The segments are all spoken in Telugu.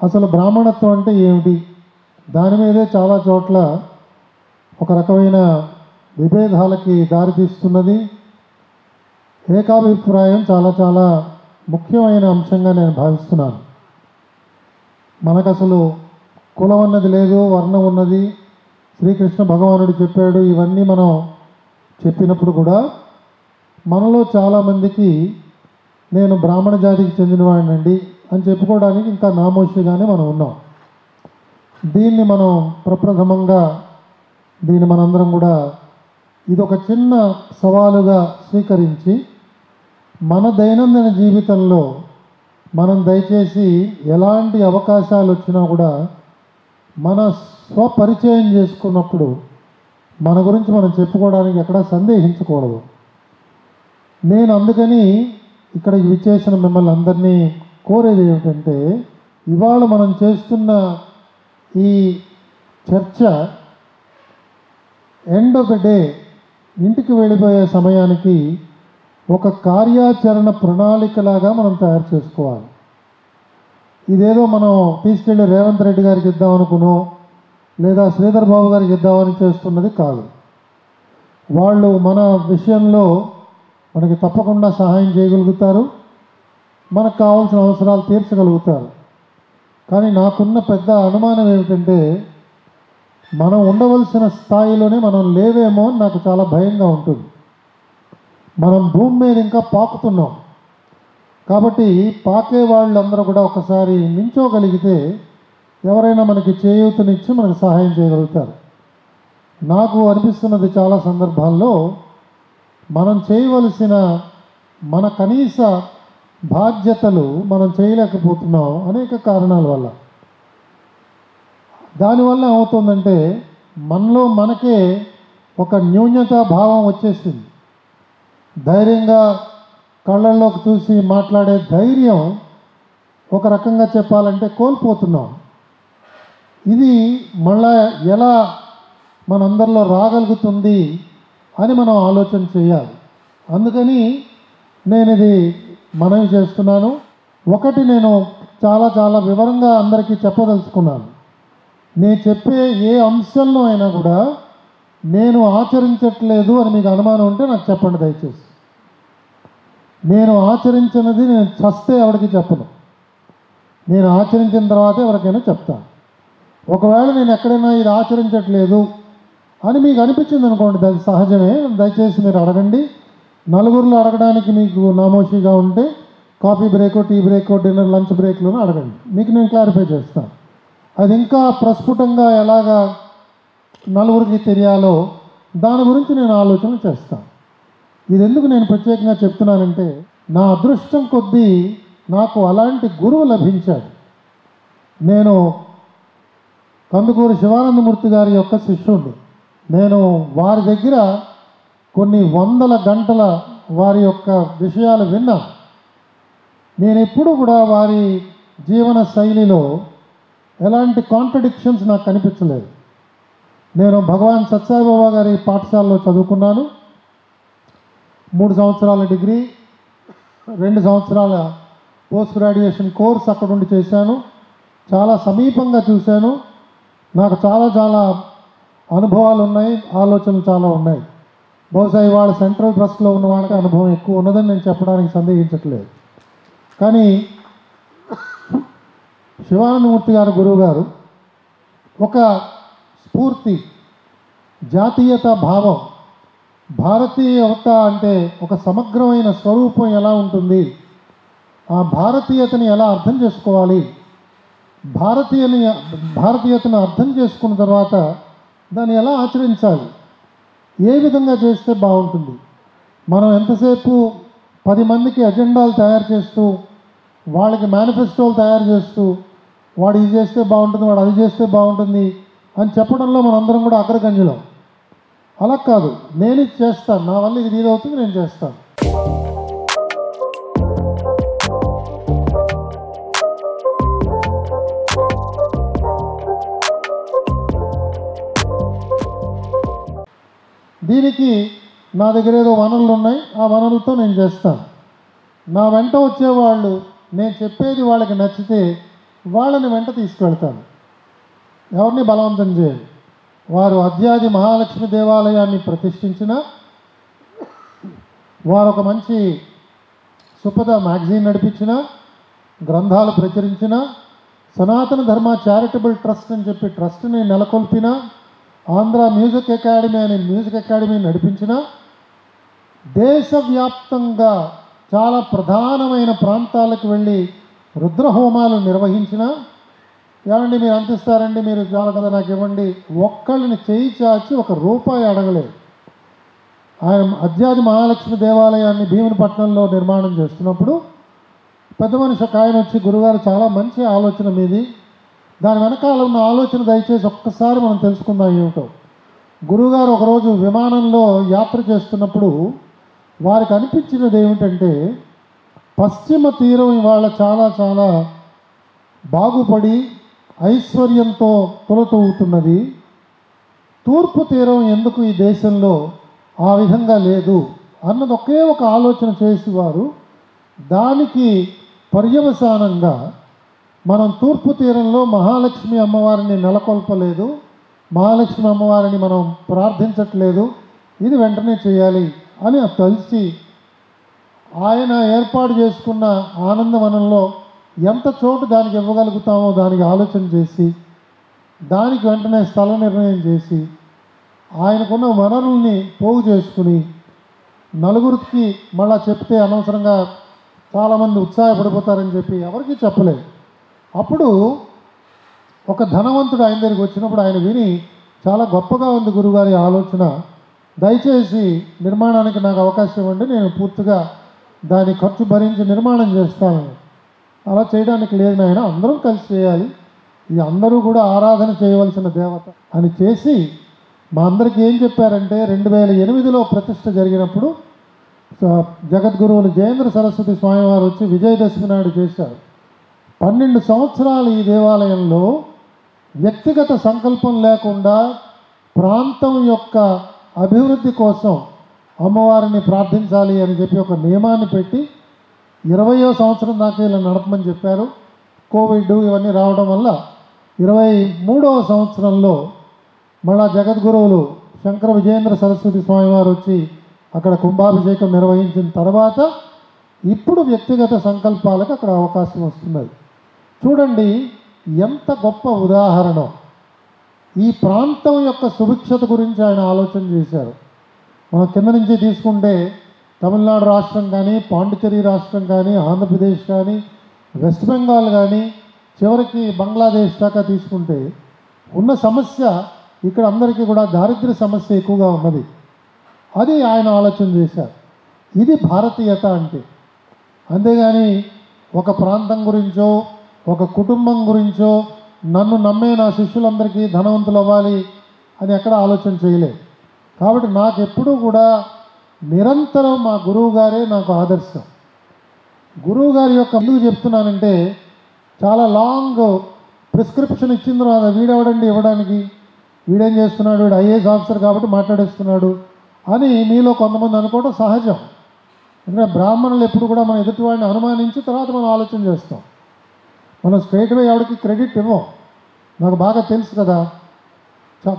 అసలు బ్రాహ్మణత్వం అంటే ఏమిటి, దాని మీదే చాలా చోట్ల ఒక రకమైన విభేదాలకి దారితీస్తున్నది. ఏకాభిప్రాయం చాలా చాలా ముఖ్యమైన అంశంగా నేను భావిస్తున్నాను. మనకు అసలు కులం అన్నది లేదు, వర్ణం ఉన్నది. శ్రీకృష్ణ భగవానుడు చెప్పాడు. ఇవన్నీ మనం చెప్పినప్పుడు కూడా మనలో చాలామందికి నేను బ్రాహ్మణ జాతికి చెందినవాడినండి అని చెప్పుకోవడానికి ఇంకా నామోషిగానే మనం ఉన్నాం. దీన్ని మనం ప్రప్రథమంగా మనందరం కూడా ఇది ఒక చిన్న సవాలుగా స్వీకరించి మన దైనందిన జీవితంలో మనం దయచేసి ఎలాంటి అవకాశాలు వచ్చినా కూడా మన స్వపరిచయం చేసుకున్నప్పుడు మన గురించి మనం చెప్పుకోవడానికి ఎక్కడా సందేహించకూడదు. నేను అందుకని ఇక్కడ విచ్చేసిన మిమ్మల్ని అందరినీ కోరేది ఏమిటంటే, ఇవాళ మనం చేస్తున్న ఈ చర్చ ఎండ్ ఆఫ్ ద డే ఇంటికి వెళ్ళిపోయే సమయానికి ఒక కార్యాచరణ ప్రణాళికలాగా మనం తయారు చేసుకోవాలి. ఇదేదో మనం తీసుకెళ్ళి రేవంత్ రెడ్డి గారికి ఇద్దామనుకునో లేదా శ్రీధర్ బాబు గారికి ఇద్దామని చేస్తున్నది కాదు. వాళ్ళు మన విషయంలో మనకి తప్పకుండా సహాయం చేయగలుగుతారు, మనకు కావాల్సిన అవసరాలు తీర్చగలుగుతారు. కానీ నాకున్న పెద్ద అనుమానం ఏమిటంటే, మనం ఉండవలసిన స్థాయిలోనే మనం లేవేమో అని నాకు చాలా భయంగా ఉంటుంది. మనం భూమి మీద ఇంకా పాకుతున్నాం. కాబట్టి పాకే వాళ్ళందరూ కూడా ఒకసారి నించోగలిగితే ఎవరైనా మనకి చేయూతనిచ్చి మనకు సహాయం చేయగలుగుతారు. నాకు అనిపిస్తున్నది చాలా సందర్భాల్లో మనం చేయవలసిన మన కనీస బాధ్యతలు మనం చేయలేకపోతున్నాం అనేక కారణాల వల్ల. దానివల్ల ఏమవుతుందంటే మనలో మనకే ఒక న్యూన్యతా భావం వచ్చేసింది. ధైర్యంగా కళ్ళల్లోకి చూసి మాట్లాడే ధైర్యం ఒక రకంగా చెప్పాలంటే కోల్పోతున్నాం. ఇది మళ్ళా ఎలా మనందరిలో రాగలుగుతుంది అని మనం ఆలోచన చేయాలి. అందుకని నేను ఇది మనవి చేస్తున్నాను. ఒకటి నేను చాలా చాలా వివరంగా అందరికీ చెప్పదలుచుకున్నాను. నేను చెప్పే ఏ అంశంలో అయినా కూడా నేను ఆచరించట్లేదు అని మీకు అనుమానం ఉంటే నాకు చెప్పండి దయచేసి. నేను ఆచరించినది నేను చస్తే ఎవరికి చెప్పను. నేను ఆచరించిన తర్వాత ఎవరికైనా చెప్తాను. ఒకవేళ నేను ఎక్కడైనా ఇది ఆచరించట్లేదు అని మీకు అనిపించింది అనుకోండి, అది సహజమే. దయచేసి మీరు అడగండి. నలుగురిలో అడగడానికి మీకు నామోషిగా ఉంటే కాఫీ బ్రేకో, టీ బ్రేకో, డిన్నర్ లంచ్ బ్రేక్లోనూ అడగండి. మీకు నేను క్లారిఫై చేస్తాను. అది ఇంకా ప్రస్ఫుటంగా ఎలాగా నలుగురికి తెలియాలో దాని గురించి నేను ఆలోచన చేస్తాను. ఇది ఎందుకు నేను ప్రత్యేకంగా చెప్తున్నానంటే, నా అదృష్టం కొద్దీ నాకు అలాంటి గురువు లభించాడు. నేను కందుకూరి శివానందమూర్తి గారి యొక్క శిష్యుడిని. నేను వారి దగ్గర కొన్ని వందల గంటల వారి యొక్క విషయాలు విన్నాను. నేను ఎప్పుడూ కూడా వారి జీవన శైలిలో ఎలాంటి కాంట్రడిక్షన్స్ నాకు కనిపించలేదు. నేను భగవాన్ సత్సాయిబాబా గారి పాఠశాలలో చదువుకున్నాను. 3 సంవత్సరాల డిగ్రీ, 2 సంవత్సరాల పోస్ట్ గ్రాడ్యుయేషన్ కోర్స్ అక్కడ ఉండి చేశాను. చాలా సమీపంగా చూశాను. నాకు చాలా చాలా అనుభవాలు ఉన్నాయి, ఆలోచనలు చాలా ఉన్నాయి. బహుశా ఇవాళ సెంట్రల్ ట్రస్ట్లో ఉన్న వాళ్ళకి అనుభవం ఎక్కువ ఉన్నదని నేను చెప్పడానికి సందేహించట్లేదు. కానీ శివానందమూర్తి గారు గురువు గారు ఒక స్ఫూర్తి, జాతీయత భావం, భారతీయత అంటే ఒక సమగ్రమైన స్వరూపం ఎలా ఉంటుంది, ఆ భారతీయతని ఎలా అర్థం చేసుకోవాలి, భారతీయతను అర్థం చేసుకున్న తర్వాత దాన్ని ఎలా ఆచరించాలి, ఏ విధంగా చేస్తే బాగుంటుంది. మనం ఎంతసేపు 10 మందికి అజెండాలు తయారు చేస్తూ, వాళ్ళకి మేనిఫెస్టోలు తయారు చేస్తూ, వాడు ఇది చేస్తే బాగుంటుంది, వాడు అది చేస్తే బాగుంటుంది అని చెప్పడంలో మనందరం కూడా అగ్రగణ్యులం. అలా కాదు, నేను ఇది చేస్తాను, నా వల్ల ఇది వీలవుతుంది, నేను చేస్తాను. దీనికి నా దగ్గర ఏదో వనరులు ఉన్నాయి, ఆ వనరులతో నేను చేస్తాను. నా వెంట వచ్చేవాళ్ళు నేను చెప్పేది వాళ్ళకి నచ్చితే వాళ్ళని వెంట తీసుకువెళ్తాను. ఎవరిని బలవంతం చేయాలి. వారు అద్యాది మహాలక్ష్మి దేవాలయాన్ని ప్రతిష్ఠించిన, వారు ఒక మంచి సుపద మ్యాగజైన్ నడిపించిన, గ్రంథాలు ప్రచురించిన, సనాతన ధర్మ చారిటబుల్ ట్రస్ట్ అని చెప్పి ట్రస్ట్ని నెలకొల్పిన, ఆంధ్ర మ్యూజిక్ అకాడమీ అనే మ్యూజిక్ అకాడమీ నడిపించిన, దేశవ్యాప్తంగా చాలా ప్రధానమైన ప్రాంతాలకు వెళ్ళి రుద్రహోమాలు నిర్వహించిన, ఏమండి మీరు అంతిస్తారండి, మీరు చాలా కదా నాకు ఇవ్వండి, ఒక్కళ్ళని చేయి చాచి ఒక రూపాయి అడగలేదు. ఆయన అద్యాది మహాలక్ష్మి దేవాలయాన్ని భీమునిపట్నంలో నిర్మాణం చేస్తున్నప్పుడు పెద్ద మనిషి ఒక ఆయన వచ్చి, గురుగారు చాలా మంచి ఆలోచన మీది, దాని వెనకాల ఉన్న ఆలోచన దయచేసి ఒక్కసారి మనం తెలుసుకుందాం ఏమిటో. గురుగారు ఒకరోజు విమానంలో యాత్ర చేస్తున్నప్పుడు వారికి అనిపించినది ఏమిటంటే, పశ్చిమ తీరం ఇవాళ చాలా చాలా బాగుపడి ఐశ్వర్యంతో తొలతూగుతున్నది, తూర్పు తీరం ఎందుకు ఈ దేశంలో ఆ విధంగా లేదు అన్నది ఒకే ఒక ఆలోచన చేసి వారు దానికి పర్యవసానంగా మనం తూర్పు తీరంలో మహాలక్ష్మి అమ్మవారిని నెలకొల్పలేదు, మహాలక్ష్మి అమ్మవారిని మనం ప్రార్థించట్లేదు, ఇది వెంటనే చేయాలి అని తెలిసి ఆయన ఏర్పాటు చేసుకున్న ఆనందవనంలో ఎంత చోటు దానికి ఇవ్వగలుగుతామో దానికి ఆలోచన చేసి దానికి వెంటనే స్థల నిర్ణయం చేసి ఆయనకున్న వనరుల్ని పోగు చేసుకుని నలుగురికి మళ్ళా చెప్తే అనవసరంగా చాలామంది ఉత్సాహపడిపోతారని చెప్పి ఎవరికీ చెప్పలేదు. అప్పుడు ఒక ధనవంతుడు ఆయన దగ్గరికి వచ్చినప్పుడు ఆయన విని, చాలా గొప్పగా ఉంది గురుగారి ఆలోచన, దయచేసి నిర్మాణానికి నాకు అవకాశం ఇవ్వండి, నేను పూర్తిగా దాని ఖర్చు భరించి నిర్మాణం చేస్తాను. అలా చేయడానికి లేదు నాయన, అందరం కలిసి చేయాలి, ఈ అందరూ కూడా ఆరాధన చేయవలసిన దేవత అని చేసి మా అందరికీ ఏం చెప్పారంటే, 2008లో ప్రతిష్ఠ జరిగినప్పుడు జగద్గురువులు జయేంద్ర సరస్వతి స్వామివారు వచ్చి విజయదశమి నాడు చేశారు. 12 సంవత్సరాలు ఈ దేవాలయంలో వ్యక్తిగత సంకల్పం లేకుండా ప్రాంతం యొక్క అభివృద్ధి కోసం అమ్మవారిని ప్రార్థించాలి అని చెప్పి ఒక నియమాన్ని పెట్టి 20వ సంవత్సరం దాకా ఇలా నడపమని చెప్పారు. కోవిడ్ ఇవన్నీ రావడం వల్ల 23వ సంవత్సరంలో మళ్ళా జగద్గురువులు శంకర విజయేంద్ర సరస్వతి స్వామివారు వచ్చి అక్కడ కుంభాభిషేకం నిర్వహించిన తర్వాత ఇప్పుడు వ్యక్తిగత సంకల్పాలకు అక్కడ అవకాశం వస్తున్నది. చూడండి ఎంత గొప్ప ఉదాహరణ. ఈ ప్రాంతం యొక్క సుభిక్షత గురించి ఆయన ఆలోచన చేశారు. మనం కింద నుంచి తీసుకుంటే తమిళనాడు రాష్ట్రం కానీ, పాండిచేరి రాష్ట్రం కానీ, ఆంధ్రప్రదేశ్ కానీ, వెస్ట్ బెంగాల్ కానీ, చివరికి బంగ్లాదేశ్ దాకా తీసుకుంటే ఉన్న సమస్య ఇక్కడ అందరికీ కూడా దారిద్ర్య సమస్య ఎక్కువగా ఉన్నది. అది ఆయన ఆలోచన చేశారు. ఇది భారతీయత అంటే. అంతేగాని ఒక ప్రాంతం గురించో ఒక కుటుంబం గురించో నన్ను నమ్మే నా శిష్యులందరికీ ధనవంతులు అవ్వాలి అని ఎక్కడ ఆలోచన చేయలేదు. కాబట్టి నాకు ఎప్పుడూ కూడా నిరంతరం మా గురువు గారే నాకు ఆదర్శం. గురువు గారి యొక్క ఎందుకు చెప్తున్నానంటే, చాలా లాంగ్ ప్రిస్క్రిప్షన్ ఇచ్చిన తర్వాత వీడెవడండి ఇవ్వడానికి, వీడేం చేస్తున్నాడు, వీడు ఐఏఎస్ ఆఫీసర్ కాబట్టి మాట్లాడేస్తున్నాడు అని మీలో కొంతమంది అనుకోవడం సహజం. ఎందుకంటే బ్రాహ్మణులు ఎప్పుడు కూడా మన ఎదుటివాడిని అనుమానించి తర్వాత మనం ఆలోచన చేస్తాం. మనం స్ట్రైట్వే ఎవరికి క్రెడిట్ ఇవ్వం, నాకు బాగా తెలుసు కదా.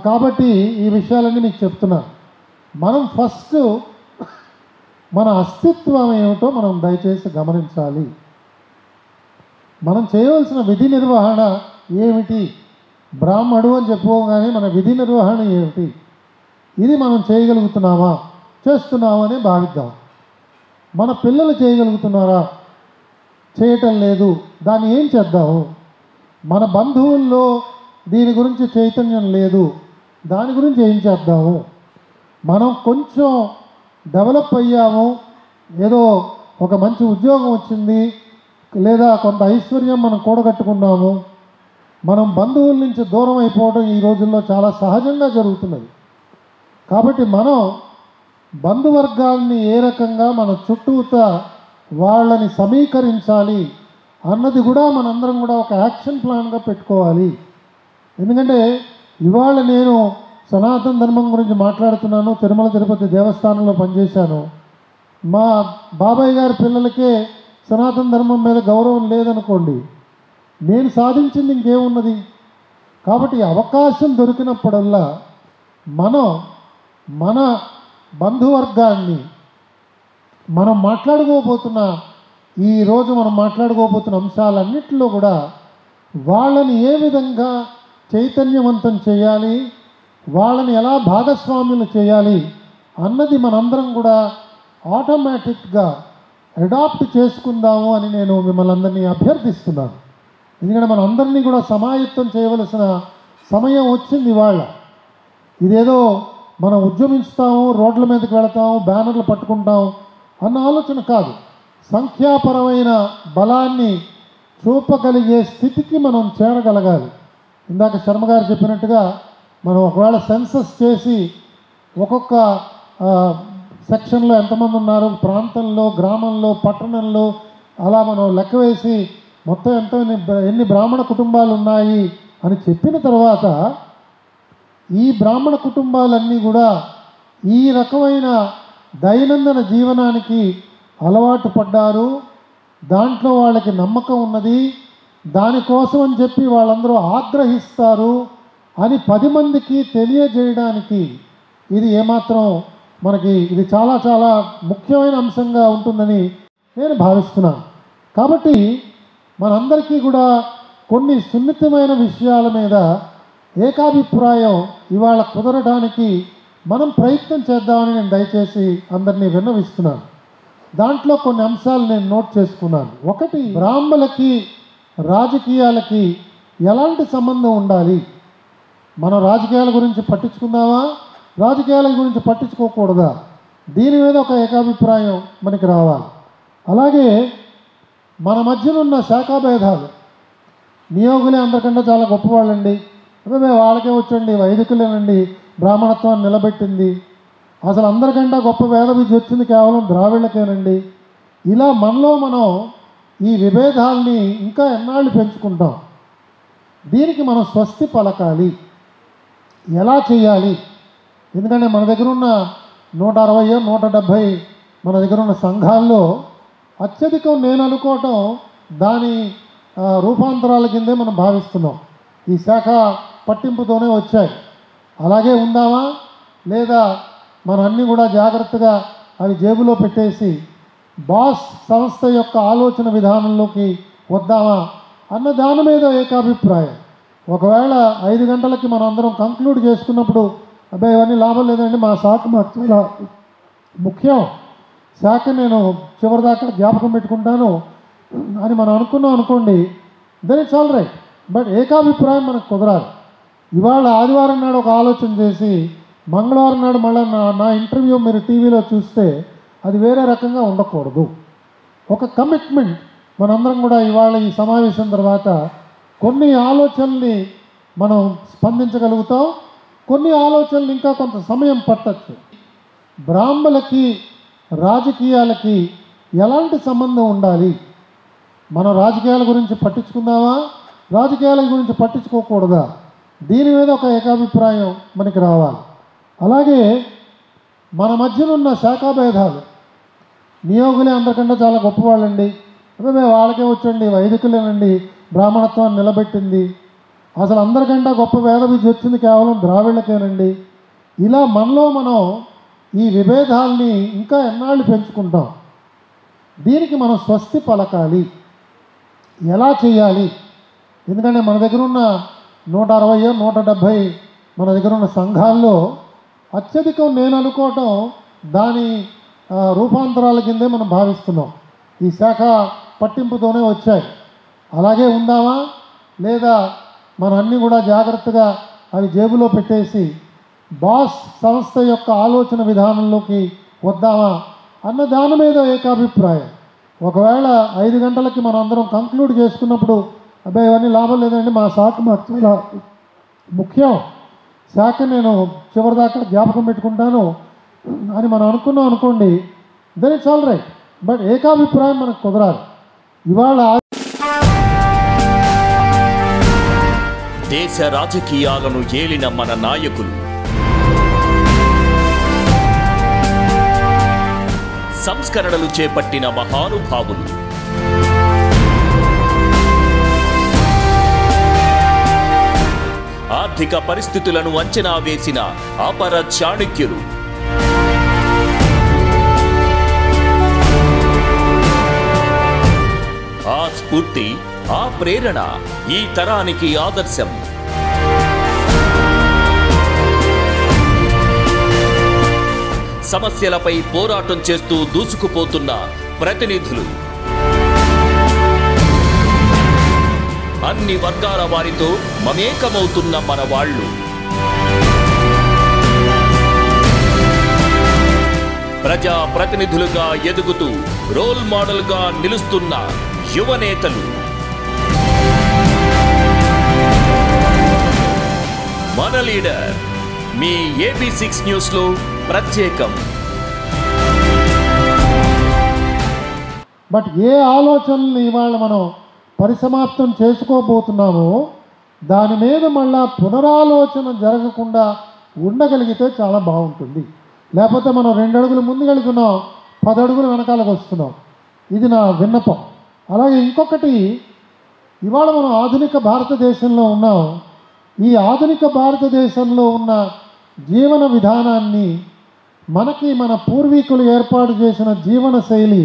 కాబట్టి ఈ విషయాలన్నీ మీకు చెప్తున్నాను. మనం ఫస్ట్ మన అస్తిత్వం ఏమిటో మనం దయచేసి గమనించాలి. మనం చేయవలసిన విధి నిర్వహణ ఏమిటి, బ్రాహ్మడు అని చెప్పుకోగానే మన విధి నిర్వహణ ఏమిటి, ఇది మనం చేయగలుగుతున్నామా, చేస్తున్నామా అని భావిద్దాం. మన పిల్లలు చేయగలుగుతున్నారా, చేయటం లేదు, దాన్ని ఏం చేద్దాము. మన బంధువుల్లో దీని గురించి చైతన్యం లేదు, దాని గురించి ఏం చేద్దాము. మనం కొంచెం డెవలప్ అయ్యాము, ఏదో ఒక మంచి ఉద్యోగం వచ్చింది, లేదా కొంత ఐశ్వర్యం మనం కూడగట్టుకున్నాము, మనం బంధువుల నుంచి దూరం అయిపోవడం ఈ రోజుల్లో చాలా సహజంగా జరుగుతున్నది. కాబట్టి మనం బంధువర్గాల్ని ఏ రకంగా మన చుట్టూతా వాళ్ళని సమీకరించాలి అన్నది కూడా మనందరం కూడా ఒక యాక్షన్ ప్లాన్గా పెట్టుకోవాలి. ఎందుకంటే ఇవాళ నేను సనాతన ధర్మం గురించి మాట్లాడుతున్నాను, తిరుమల తిరుపతి దేవస్థానంలో పనిచేశాను. మా బాబాయ్ గారి పిల్లలకే సనాతన ధర్మం మీద గౌరవం లేదనుకోండి, నేను సాధించింది ఇంకేమున్నది? కాబట్టి అవకాశం దొరికినప్పుడల్లా మనం మన బంధువర్గాన్ని మనం మాట్లాడుకోబోతున్న అంశాలన్నింటిలో కూడా వాళ్ళని ఏ విధంగా చైతన్యవంతం చేయాలి, వాళ్ళని ఎలా భాగస్వాములు చేయాలి అన్నది మనందరం కూడా ఆటోమేటిక్గా అడాప్ట్ చేసుకుందాము అని నేను మిమ్మల్ని అందరినీ అభ్యర్థిస్తున్నాను. ఎందుకంటే మన అందరినీ కూడా సమాయత్తం చేయవలసిన సమయం వచ్చింది ఇవాళ. ఇదేదో మనం ఉద్యమిస్తాము, రోడ్ల మీదకి వెళతాము, బ్యానర్లు పట్టుకుంటాం అన్న ఆలోచన కాదు. సంఖ్యాపరమైన బలాన్ని చూపగలిగే స్థితికి మనం చేరగలగాలి. ఇందాక శర్మ గారు చెప్పినట్టుగా మనం ఒకవేళ సెన్సస్ చేసి ఒక్కొక్క సెక్షన్లో ఎంతమంది ఉన్నారు, ప్రాంతంలో, గ్రామంలో, పట్టణంలో అలా మనం లెక్క వేసి మొత్తం ఎన్ని బ్రాహ్మణ కుటుంబాలు ఉన్నాయి అని చెప్పిన తర్వాత ఈ బ్రాహ్మణ కుటుంబాలన్నీ కూడా ఈ రకమైన దైనందిన జీవనానికి అలవాటు పడ్డారు, దాంట్లో వాళ్ళకి నమ్మకం ఉన్నది, దానికోసం అని చెప్పి వాళ్ళందరూ ఆగ్రహిస్తారు అని 10 మందికి తెలియజేయడానికి ఇది ఏమాత్రం మనకి ఇది చాలా చాలా ముఖ్యమైన అంశంగా ఉంటుందని నేను భావిస్తున్నాను. కాబట్టి మనందరికీ కూడా కొన్ని సున్నితమైన విషయాల మీద ఏకాభిప్రాయం ఇవాళ కుదరడానికి మనం ప్రయత్నం చేద్దామని నేను దయచేసి అందరినీ విన్నవిస్తున్నాను. దాంట్లో కొన్ని అంశాలు నేను నోట్ చేసుకున్నాను. ఒకటి, బ్రాహ్మణులకి రాజకీయాలకి ఎలాంటి సంబంధం ఉండాలి? మనం రాజకీయాల గురించి పట్టించుకుందామా, రాజకీయాల గురించి పట్టించుకోకూడదా? దీని మీద ఒక ఏకాభిప్రాయం మనకి రావాలి. అలాగే మన మధ్యనున్న శాఖాభేదాలు, నియోగులే అందరికంటే చాలా గొప్పవాళ్ళండి, అదే వాళ్ళకే వచ్చండి, వైదికులేనండి బ్రాహ్మణత్వాన్ని నిలబెట్టింది, అసలు అందరికంటే గొప్ప వేద విద్య వచ్చింది కేవలం ద్రావిళ్ళకేనండి. ఇలా మనలో మనం ఈ విభేదాల్ని ఇంకా ఎన్నాళ్ళు పెంచుకుంటాం? దీనికి మనం స్వస్తి పలకాలి. ఎలా చేయాలి? ఎందుకంటే మన దగ్గర ఉన్న 160 170 మన దగ్గర ఉన్న సంఘాల్లో అత్యధికం నేను అనుకోవటం దాని రూపాంతరాల కిందే మనం భావిస్తున్నాం. ఈ శాఖ పట్టింపుతోనే వచ్చాయి. అలాగే ఉందామా, లేదా మనం అన్నీ కూడా జాగ్రత్తగా అవి జేబులో పెట్టేసి బాస్ సంస్థ యొక్క ఆలోచన విధానంలోకి వద్దామా అన్న దాని మీద ఏకాభిప్రాయం. ఒకవేళ 5 గంటలకి మనం అందరం కంక్లూడ్ చేసుకున్నప్పుడు అబ్బాయి ఇవన్నీ లాభం లేదండి, మా శాఖ మాకు చాలా ముఖ్యం, శాఖ నేను చివరిదాకా జ్ఞాపకం పెట్టుకుంటాను అని మనం అనుకున్నాం అనుకోండి, then it's all right. But ఏకాభిప్రాయం మనకు కుదరాలి. ఇవాళ ఆదివారం నాడు ఒక ఆలోచన చేసి మంగళవారం నాడు మళ్ళీ నా ఇంటర్వ్యూ మీరు టీవీలో చూస్తే అది వేరే రకంగా ఉండకూడదు. ఒక కమిట్మెంట్ మనందరం కూడా ఇవాళ ఈ సమావేశం తర్వాత కొన్ని ఆలోచనల్ని మనం స్పందించగలుగుతాం, కొన్ని ఆలోచనలు ఇంకా కొంత సమయం పట్టచ్చు. బ్రాహ్మణులకి రాజకీయాలకి ఎలాంటి సంబంధం ఉండాలి? మనం రాజకీయాల గురించి పట్టించుకుందామా, రాజకీయాల గురించి పట్టించుకోకూడదా? దీని మీద ఒక ఏకాభిప్రాయం మనకి రావాలి. అలాగే మన మధ్యనున్న శాఖాభేదాలు, నియోగులే అందరికంటే చాలా గొప్పవాళ్ళండి, అదే వాళ్ళకే వచ్చండి, వైదికులేనండి బ్రాహ్మణత్వాన్ని నిలబెట్టింది, అసలు అందరికంటే గొప్ప వేద విద్య వచ్చింది కేవలం ద్రావిళ్ళకేనండి. ఇలా మనలో మనం ఈ విభేదాల్ని ఇంకా ఎన్నాళ్ళు పెంచుకుంటాం? దీనికి మనం స్వస్తి పలకాలి. ఎలా చేయాలి? ఎందుకంటే మన దగ్గర ఉన్న 160 170 మన దగ్గర ఉన్న సంఘాల్లో అత్యధికం నేను అనుకోవటం దాని రూపాంతరాల కిందే మనం భావిస్తున్నాం. ఈ శాఖ పట్టింపుతోనే వచ్చాయి. అలాగే ఉందామా, లేదా మనం అన్నీ కూడా జాగ్రత్తగా అవి జేబులో పెట్టేసి బాస్ సంస్థ యొక్క ఆలోచన విధానంలోకి వద్దామా అన్న దాని మీద ఏకాభిప్రాయం. ఒకవేళ 5 గంటలకి మనం అందరం కంక్లూడ్ చేసుకున్నప్పుడు అబ్బాయి ఇవన్నీ లాభం లేదండి, మా శాఖ మాకు చాలా ముఖ్యం, శాఖ నేను చివరిదాకా జ్ఞాపకం పెట్టుకుంటాను అని మనం అనుకున్నాం అనుకోండి, then it's all right. But ఏకాభిప్రాయం మనకు కుదరాలి. ఇవాళ దేశ రాజకీయాలను ఏలిన మన నాయకులు, సంస్కరణలు చేపట్టిన మహానుభావులు, ఆర్థిక పరిస్థితులను అంచనా వేసిన అపర చాణక్యులు. ఆ స్ఫూర్తి, ఆ ప్రేరణ ఈ తరానికి ఆదర్శం. సమస్యలపై పోరాటం చేస్తూ దూసుకుపోతున్న ప్రతినిధులు, అన్ని వర్గాల వారితో మమేకమవుతున్న మన వాళ్ళు, ప్రజా ప్రతినిధులుగా ఎదుగుతూ రోల్ మోడల్గా నిలుస్తున్న యువనేతలు. మన లీడర్ మీ AB6 న్యూస్లో ప్రత్యేకం. బట్ ఏ ఆలోచనలు ఇవాళ మనం పరిసమాప్తం చేసుకోబోతున్నామో దాని మీద మళ్ళా పునరాలోచన జరగకుండా ఉండగలిగితే చాలా బాగుంటుంది. లేకపోతే మనం 2 అడుగులు ముందుకు వెళుతున్నాం, 10 అడుగులు వెనకాలకు వస్తున్నాం. ఇది నా విన్నపం. అలాగే ఇంకొకటి, ఇవాళ మనం ఆధునిక భారతదేశంలో ఉన్నాం. ఈ ఆధునిక భారతదేశంలో ఉన్న జీవన విధానాన్ని, మనకి మన పూర్వీకులు ఏర్పాటు చేసిన జీవన శైలి,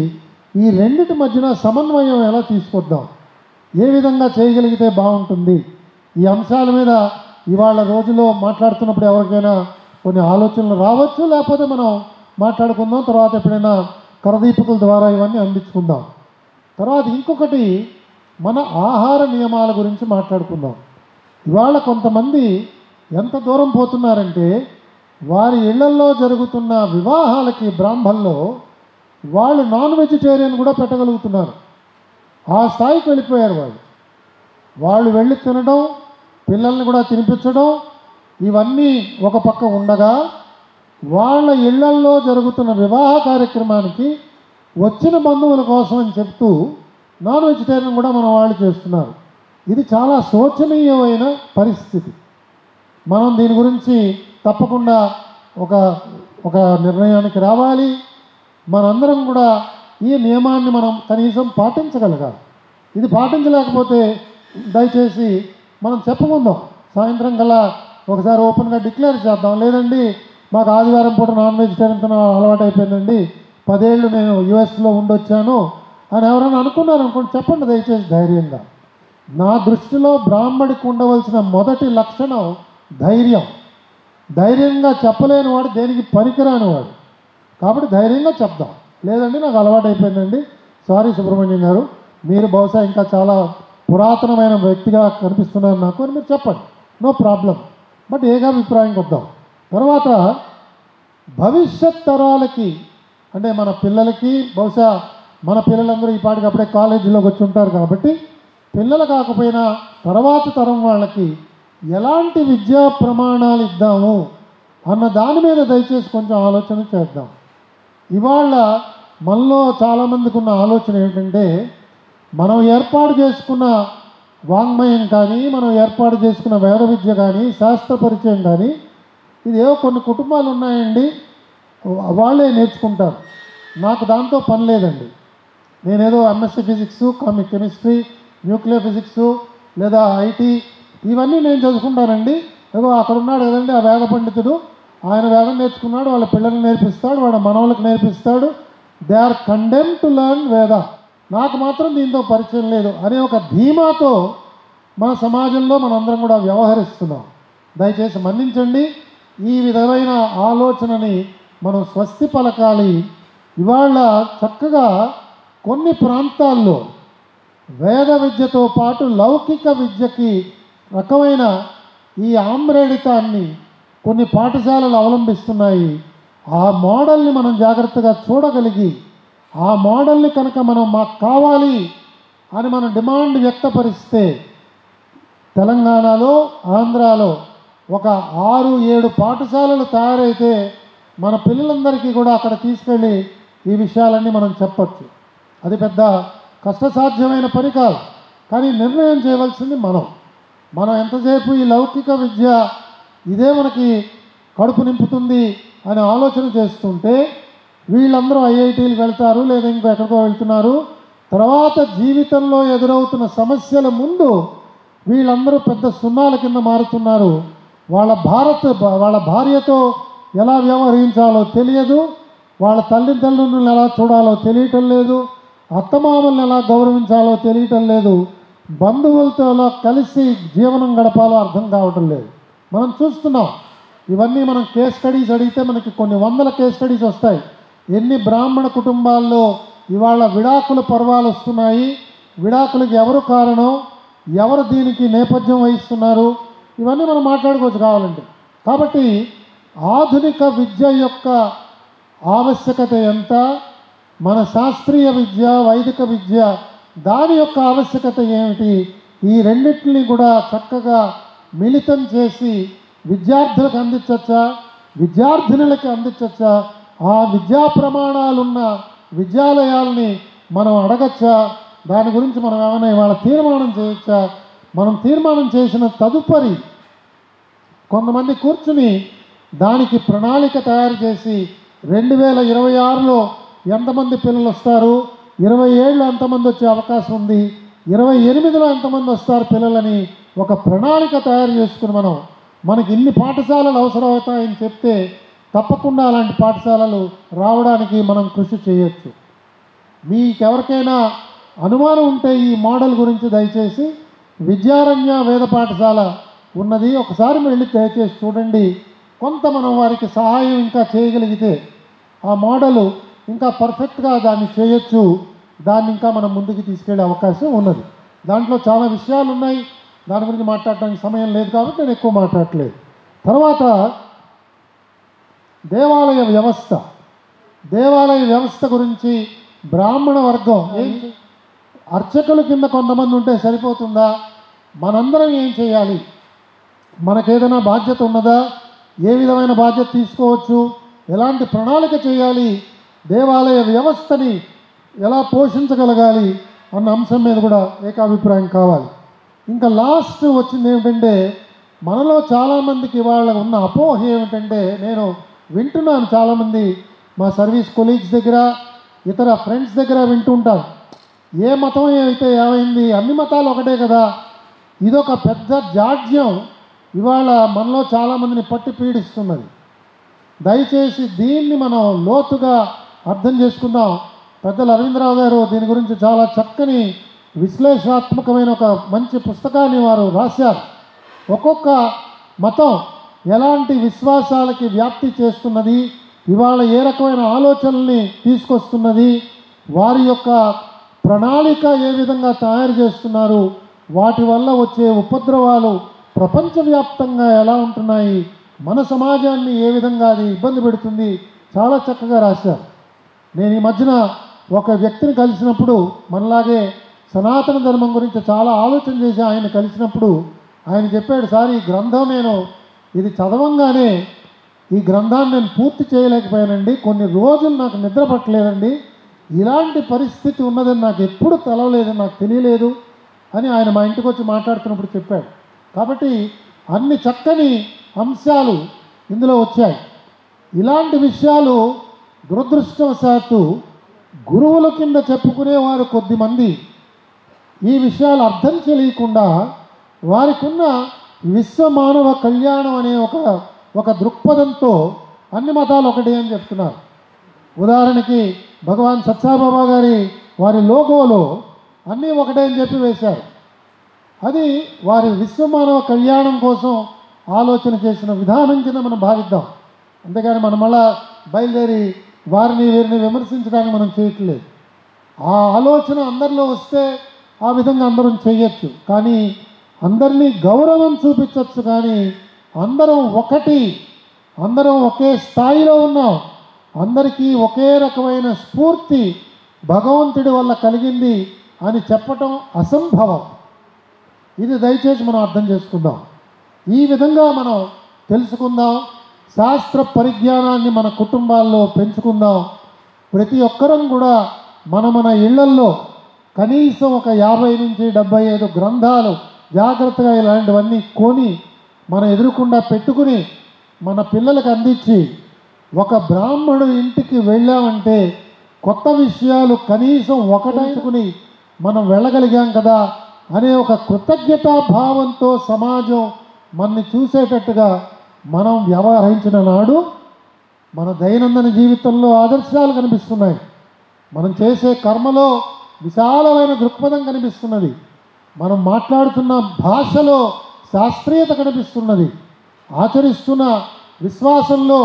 ఈ రెండిటి మధ్యన సమన్వయం ఎలా తీసుకొద్దాం, ఏ విధంగా చేయగలిగితే బాగుంటుంది, ఈ అంశాల మీద ఇవాళ రోజులో మాట్లాడుతున్నప్పుడు ఎవరికైనా కొన్ని ఆలోచనలు రావచ్చు. లేకపోతే మనం మాట్లాడుకుందాం, తర్వాత ఎప్పుడైనా కరదీపకుల ద్వారా ఇవన్నీ అందించుకుందాం. తర్వాత ఇంకొకటి, మన ఆహార నియమాల గురించి మాట్లాడుకుందాం. ఇవాళ కొంతమంది ఎంత దూరం పోతున్నారంటే, వారి ఇళ్లల్లో జరుగుతున్న వివాహాలకి బ్రాహ్మణుల్లో వాళ్ళు నాన్ వెజిటేరియన్ కూడా పెట్టగలుగుతున్నారు. ఆ స్థాయికి వెళ్ళిపోయారు వాళ్ళు వెళ్ళి తినడం, పిల్లల్ని కూడా తినిపించడం, ఇవన్నీ ఒక పక్క ఉండగా, వాళ్ళ ఇళ్లల్లో జరుగుతున్న వివాహ కార్యక్రమానికి వచ్చిన బంధువుల కోసం అని చెప్తూ నాన్ వెజిటేరియన్ కూడా మన వాళ్ళు చేస్తున్నారు. ఇది చాలా శోచనీయమైన పరిస్థితి. మనం దీని గురించి తప్పకుండా ఒక నిర్ణయానికి రావాలి. మనందరం కూడా ఈ నియమాన్ని మనం కనీసం పాటించగలగాలి. ఇది పాటించలేకపోతే దయచేసి మనం చెప్పుకుందాం, సాయంత్రం కల్లా ఒకసారి ఓపెన్గా డిక్లేర్ చేద్దాం. లేదండి, మాకు ఆదివారం పూట నాన్ వెజిటేరియన్ తిన అలవాటు అయిపోయిందండి, 10 ఏళ్ళు నేను యుఎస్లో ఉండొచ్చాను అని ఎవరైనా అనుకున్నారు అనుకోండి, చెప్పండి దయచేసి ధైర్యంగా. నా దృష్టిలో బ్రాహ్మడికి ఉండవలసిన మొదటి లక్షణం ధైర్యం. ధైర్యంగా చెప్పలేని వాడు దేనికి పనికిరాని వాడు. కాబట్టి ధైర్యంగా చెప్దాం. లేదండి, నాకు అలవాటు అయిపోయిందండి, సారీ సుబ్రహ్మణ్యం గారు, మీరు బహుశా ఇంకా చాలా పురాతనమైన వ్యక్తిగా కనిపిస్తున్నారు నాకు అని మీరు చెప్పండి, నో ప్రాబ్లం. బట్ ఏకాభిప్రాయంకి వద్దాం. తర్వాత భవిష్యత్ తరాలకి, అంటే మన పిల్లలకి, బహుశా మన పిల్లలందరూ ఈ పాటికి అప్పుడే కాలేజీలోకి వచ్చి ఉంటారు కాబట్టి, పిల్లలు కాకపోయినా తర్వాత తరం వాళ్ళకి ఎలాంటి విద్యా ప్రమాణాలు ఇద్దాము అన్న దాని మీద దయచేసి కొంచెం ఆలోచన చేద్దాం. ఇవాళ మనలో చాలామందికి ఉన్న ఆలోచన ఏంటంటే, మనం ఏర్పాటు చేసుకున్న వాంగ్మయం కానీ, మనం ఏర్పాటు చేసుకున్న వేద విద్య కానీ, శాస్త్ర పరిచయం కానీ, ఇదేవో కొన్ని కుటుంబాలు ఉన్నాయండి, వాళ్ళే నేర్చుకుంటారు, నాకు దాంతో పని లేదండి, నేనేదో MSc physics, chemistry, nuclear physics లేదా ఐటీ ఇవన్నీ నేను చదువుకుంటానండి, ఏదో అక్కడ ఉన్నాడు కదండి ఆ వేద పండితుడు, ఆయన వేదం నేర్చుకున్నాడు, వాళ్ళ పిల్లల్ని నేర్పిస్తాడు, వాళ్ళ మనవలకు నేర్పిస్తాడు, they are condemn to learn Veda, నాకు మాత్రం దీంతో పరిచయం లేదు అనే ఒక ధీమాతో మన సమాజంలో మనందరం కూడా వ్యవహరిస్తున్నాం. దయచేసి మన్నించండి, ఈ విధమైన ఆలోచనని మనం స్వస్తి పలకాలి. ఇవాళ చక్కగా కొన్ని ప్రాంతాల్లో వేద విద్యతో పాటు లౌకిక విద్యకి రకమైన ఈ ఆమ్రేడితాన్ని కొన్ని పాఠశాలలు అవలంబిస్తున్నాయి. ఆ మోడల్ని మనం జాగ్రత్తగా చూడగలిగి, ఆ మోడల్ని కనుక మనం మాకు కావాలి అని మనం డిమాండ్ వ్యక్తపరిస్తే, తెలంగాణలో, ఆంధ్రాలో ఒక 6-7 పాఠశాలలు తయారైతే మన పిల్లలందరికీ కూడా అక్కడ తీసుకెళ్ళి ఈ విషయాలన్నీ మనం చెప్పచ్చు. అది పెద్ద కష్టసాధ్యమైన పని కాదు, కానీ నిర్ణయం చేయవలసింది మనం ఎంతసేపు ఈ లౌకిక విద్య ఇదే మనకి కడుపు నింపుతుంది అని ఆలోచన చేస్తుంటే, వీళ్ళందరూ ఐఐటీలకు వెళ్తారు, లేదా ఇంకో ఎక్కడికో వెళ్తున్నారు, తర్వాత జీవితంలో ఎదురవుతున్న సమస్యల ముందు వీళ్ళందరూ పెద్ద సున్నాల కింద మారుతున్నారు. వాళ్ళ భార్యతో ఎలా వ్యవహరించాలో తెలియదు, వాళ్ళ తల్లిదండ్రులను ఎలా చూడాలో తెలియటం లేదు, అత్తమామల్ని ఎలా గౌరవించాలో తెలియటం లేదు, బంధువులతో ఎలా కలిసి జీవనం గడపాలో అర్థం కావటం లేదు. మనం చూస్తున్నాం. ఇవన్నీ మనం కేస్ స్టడీస్ అడిగితే మనకి కొన్ని వందల కేస్ స్టడీస్ వస్తాయి. ఎన్ని బ్రాహ్మణ కుటుంబాల్లో ఇవాళ విడాకుల పర్వాలు వస్తున్నాయి, విడాకులకు ఎవరు కారణం, ఎవరు దీనికి నేపథ్యం వహిస్తున్నారు, ఇవన్నీ మనం మాట్లాడుకోవచ్చు కావాలంటే. కాబట్టి ఆధునిక విద్య యొక్క ఆవశ్యకత ఎంత, మన శాస్త్రీయ విద్య, వైదిక విద్య దాని యొక్క ఆవశ్యకత ఏమిటి, ఈ రెండింటిని కూడా చక్కగా మిళితం చేసి విద్యార్థులకు అందించచ్చా, విద్యార్థినులకి అందించచ్చా, ఆ విద్యా ప్రమాణాలున్న విద్యాలయాల్ని మనం అడగచ్చా, దాని గురించి మనం ఏమైనా ఇవాళ తీర్మానం చేయొచ్చా. మనం తీర్మానం చేసిన తదుపరి కొంతమంది కూర్చుని దానికి ప్రణాళిక తయారు చేసి 2026లో ఎంతమంది పిల్లలు వస్తారు, 27లో ఎంతమంది వచ్చే అవకాశం ఉంది, 28లో ఎంతమంది వస్తారు పిల్లలని ఒక ప్రణాళిక తయారు చేసుకుని మనకి ఇన్ని పాఠశాలలు అవసరం అవుతాయని చెప్తే తప్పకుండా అలాంటి పాఠశాలలు రావడానికి మనం కృషి చేయొచ్చు. మీకెవరికైనా అనుమానం ఉంటే ఈ మోడల్ గురించి దయచేసి విద్యారణ్య వేద పాఠశాల ఉన్నది, ఒకసారి వెళ్ళి దయచేసి చూడండి. కొంత మనం వారికి సహాయం ఇంకా చేయగలిగితే ఆ మోడలు ఇంకా పర్ఫెక్ట్గా దాన్ని చేయొచ్చు, దాన్ని ఇంకా మనం ముందుకు తీసుకెళ్లే అవకాశం ఉన్నది. దాంట్లో చాలా విషయాలు ఉన్నాయి, దాని గురించి మాట్లాడడానికి సమయం లేదు కాబట్టి నేను ఎక్కువ మాట్లాడట్లేదు. తర్వాత దేవాలయ వ్యవస్థ గురించి బ్రాహ్మణ వర్గం అర్చకుల కింద కొంతమంది ఉంటే సరిపోతుందా, మనందరం ఏం చేయాలి, మనకేదైనా బాధ్యత ఉన్నదా, ఏ విధమైన బాధ్యత తీసుకోవచ్చు, ఎలాంటి ప్రణాళిక చేయాలి, దేవాలయ వ్యవస్థని ఎలా పోషించగలగాలి అన్న అంశం మీద కూడా ఏకాభిప్రాయం కావాలి. ఇంకా లాస్ట్ వచ్చింది ఏమిటంటే, మనలో చాలామందికి వాళ్ళ ఉన్న అపోహ ఏమిటంటే, నేను వింటున్నాను చాలామంది మా సర్వీస్ కొలీగ్స్ దగ్గర, ఇతర ఫ్రెండ్స్ దగ్గర వింటుంటాను, ఏ మతం అయితే ఏమైంది, అన్ని మతాలు ఒకటే కదా. ఇదొక పెద్ద జాడ్యం ఇవాళ మనలో చాలామందిని పట్టి పీడిస్తున్నది. దయచేసి దీన్ని మనం లోతుగా అర్థం చేసుకుందాం. పెద్దలు అరవిందరావు గారు దీని గురించి చాలా చక్కని విశ్లేషణాత్మకమైన ఒక మంచి పుస్తకాన్ని వారు రాశారు. ఒక్కొక్క మతం ఎలాంటి విశ్వాసాలకి వ్యాప్తి చేస్తున్నది, ఇవాళ ఏ రకమైన ఆలోచనల్ని తీసుకొస్తున్నది, వారి యొక్క ప్రణాళిక ఏ విధంగా తయారు చేస్తున్నారు, వాటి వల్ల వచ్చే ఉపద్రవాలు ప్రపంచవ్యాప్తంగా ఎలా ఉంటున్నాయి, మన సమాజాన్ని ఏ విధంగా అది ఇబ్బంది పెడుతుంది, చాలా చక్కగా రాశారు. నేను ఈ మధ్యన ఒక వ్యక్తిని కలిసినప్పుడు, మనలాగే సనాతన ధర్మం గురించి చాలా ఆలోచన చేసి ఆయన కలిసినప్పుడు ఆయన చెప్పాడు, సార్ ఈ గ్రంథం నేను ఇది చదవంగానే ఈ గ్రంథాన్ని నేను పూర్తి చేయలేకపోయానండి, కొన్ని రోజులు నాకు నిద్ర పట్టలేదండి, ఇలాంటి పరిస్థితి ఉన్నదని నాకు ఎప్పుడు తెలవలేదని నాకు తెలియలేదు అని ఆయన మా ఇంటికి వచ్చి మాట్లాడుతున్నప్పుడు చెప్పాడు. కాబట్టి అన్ని చక్కని అంశాలు ఇందులో వచ్చాయి. ఇలాంటి విషయాలు దురదృష్టవశాత్తు గురువుల కింద చెప్పుకునేవారు కొద్దిమంది ఈ విషయాలు అర్థం తెలియకుండా వారికి ఉన్న విశ్వమానవ కళ్యాణం అనే ఒక దృక్పథంతో అన్ని మతాలు ఒకటి అని చెప్తున్నారు. ఉదాహరణకి భగవాన్ సత్సాయిబాబా గారి వారి లోగోలో అన్నీ ఒకటే అని చెప్పి వేశారు. అది వారి విశ్వమానవ కళ్యాణం కోసం ఆలోచన చేసిన విధానం కింద మనం భావిద్దాం. అంతేగాని మనం మళ్ళా బయలుదేరి వారిని వీరిని విమర్శించడానికి మనం చేయట్లేదు. ఆ ఆలోచన అందరిలో వస్తే ఆ విధంగా అందరం చేయొచ్చు, కానీ అందరినీ గౌరవం చూపించవచ్చు, కానీ అందరం ఒకటి, అందరం ఒకే స్థాయిలో ఉన్నాం, అందరికీ ఒకే రకమైన స్ఫూర్తి భగవంతుడి వల్ల కలిగింది అని చెప్పటం అసంభవం. ఇది దయచేసి మనం అర్థం చేసుకుందాం. ఈ విధంగా మనం తెలుసుకుందాం, శాస్త్ర పరిజ్ఞానాన్ని మన కుటుంబాల్లో పెంచుకుందాం. ప్రతి ఒక్కరం కూడా మన ఇళ్లల్లో కనీసం ఒక 50 నుంచి 75 గ్రంథాలు జాగ్రత్తగా ఇలాంటివన్నీ కొని మన ఎదురుకుండా పెట్టుకుని మన పిల్లలకు అందించి, ఒక బ్రాహ్మణుడు ఇంటికి వెళ్ళామంటే కొత్త విషయాలు కనీసం ఒకటైతుకుని మనం వెళ్ళగలిగాం కదా అనే ఒక కృతజ్ఞతా భావంతో సమాజం మనని చూసేటట్టుగా మనం వ్యవహరించిన నాడు మన దైనందిన జీవితంలో ఆదర్శాలు కనిపిస్తున్నాయి. మనం చేసే కర్మలో విశాలమైన దృక్పథం కనిపిస్తున్నది. మనం మాట్లాడుతున్న భాషలో శాస్త్రీయత కనిపిస్తున్నది. ఆచరిస్తున్న విశ్వాసంలో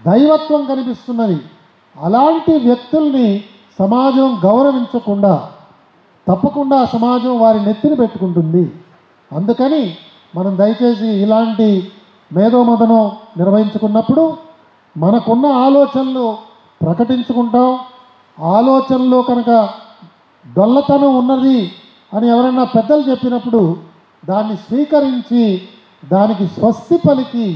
దైవత్వం కనిపిస్తున్నది. అలాంటి వ్యక్తుల్ని సమాజం గౌరవించకుండా తప్పకుండా సమాజం వారి నెత్తిన పెట్టుకుంటుంది. అందుకని మనం దయచేసి ఇలాంటి మేధోమథనం నిర్వహించుకున్నప్పుడు మనకున్న ఆలోచనలు ప్రకటించుకుంటాం. ఆలోచనలో కనుక డొల్లతనం ఉన్నది అని ఎవరన్నా పెద్దలు చెప్పినప్పుడు దాన్ని స్వీకరించి దానికి స్వస్తి పలికి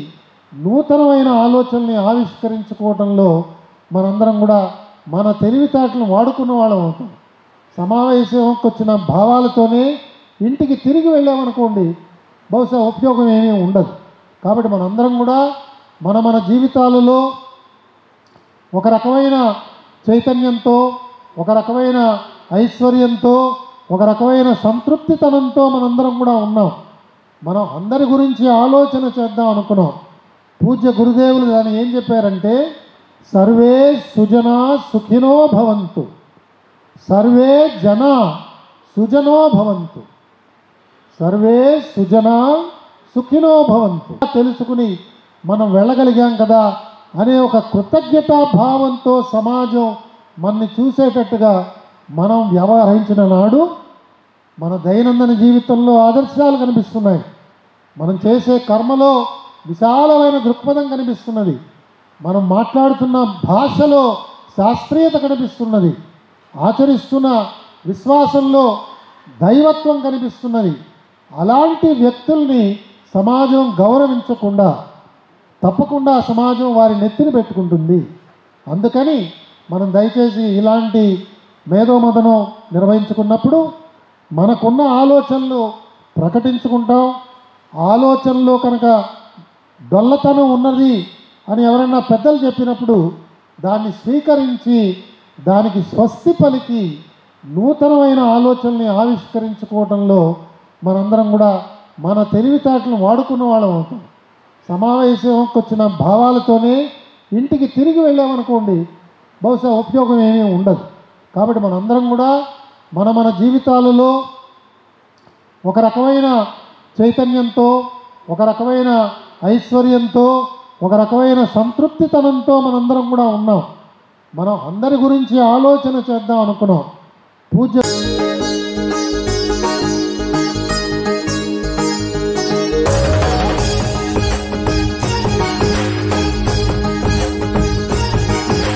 నూతనమైన ఆలోచనల్ని ఆవిష్కరించుకోవడంలో మనందరం కూడా మన తెలివితేటలను వాడుకున్న వాళ్ళం అవుతాం. సమావేశంకి వచ్చిన భావాలతోనే ఇంటికి తిరిగి వెళ్ళామనుకోండి, బహుశా ఉపయోగం ఏమీ ఉండదు. కాబట్టి మనందరం కూడా మన జీవితాలలో ఒక రకమైన చైతన్యంతో, ఒక రకమైన ఐశ్వర్యంతో, ఒక రకమైన సంతృప్తితనంతో మనందరం కూడా ఉన్నాం. మనం అందరి గురించి ఆలోచన చేద్దాం అనుకున్నాం. పూజ్య గురుదేవులు దాన్ని ఏం చెప్పారంటే, సర్వే సుజనా సుఖినో భవంతు, సర్వే జన సుజనో భవంతు, సర్వే సుజనా సుఖినో భవంతు. తెలుసుకుని మనం వెళ్ళగలిగాం కదా అనే ఒక కృతజ్ఞతా భావంతో సమాజం మనని చూసేటట్టుగా మనం వ్యవహరించిన నాడు మన దైనందిన జీవితంలో ఆదర్శాలు కనిపిస్తున్నాయి. మనం చేసే కర్మలో విశాలమైన దృక్పథం కనిపిస్తున్నది. మనం మాట్లాడుతున్న భాషలో శాస్త్రీయత కనిపిస్తున్నది. ఆచరిస్తున్న విశ్వాసంలో దైవత్వం కనిపిస్తున్నది. అలాంటి వ్యక్తుల్ని సమాజం గౌరవించకుండా తప్పకుండా సమాజం వారి నెత్తిన పెట్టుకుంటుంది. అందుకని మనం దయచేసి ఇలాంటి మేధోమథనం నిర్వహించుకున్నప్పుడు మనకున్న ఆలోచనలు ప్రకటించుకుంటాం. ఆలోచనలో కనుక డొల్లతనం ఉన్నది అని ఎవరన్నా పెద్దలు చెప్పినప్పుడు దాన్ని స్వీకరించి దానికి స్వస్తి పలికి నూతనమైన ఆలోచనల్ని ఆవిష్కరించుకోవడంలో మనందరం కూడా మన తెలివితేటలను వాడుకున్న వాళ్ళం అవుతాం. సమావేశంకి వచ్చిన భావాలతోనే ఇంటికి తిరిగి వెళ్ళామనుకోండి, బహుశా ఉపయోగం ఏమీ ఉండదు. కాబట్టి మనందరం కూడా మన జీవితాలలో ఒక రకమైన చైతన్యంతో, ఒక రకమైన ఐశ్వర్యంతో, ఒక రకమైన సంతృప్తితనంతో మనందరం కూడా ఉన్నాం. మనం అందరి గురించి ఆలోచన చేద్దాం అనుకున్నాం. పూజ్య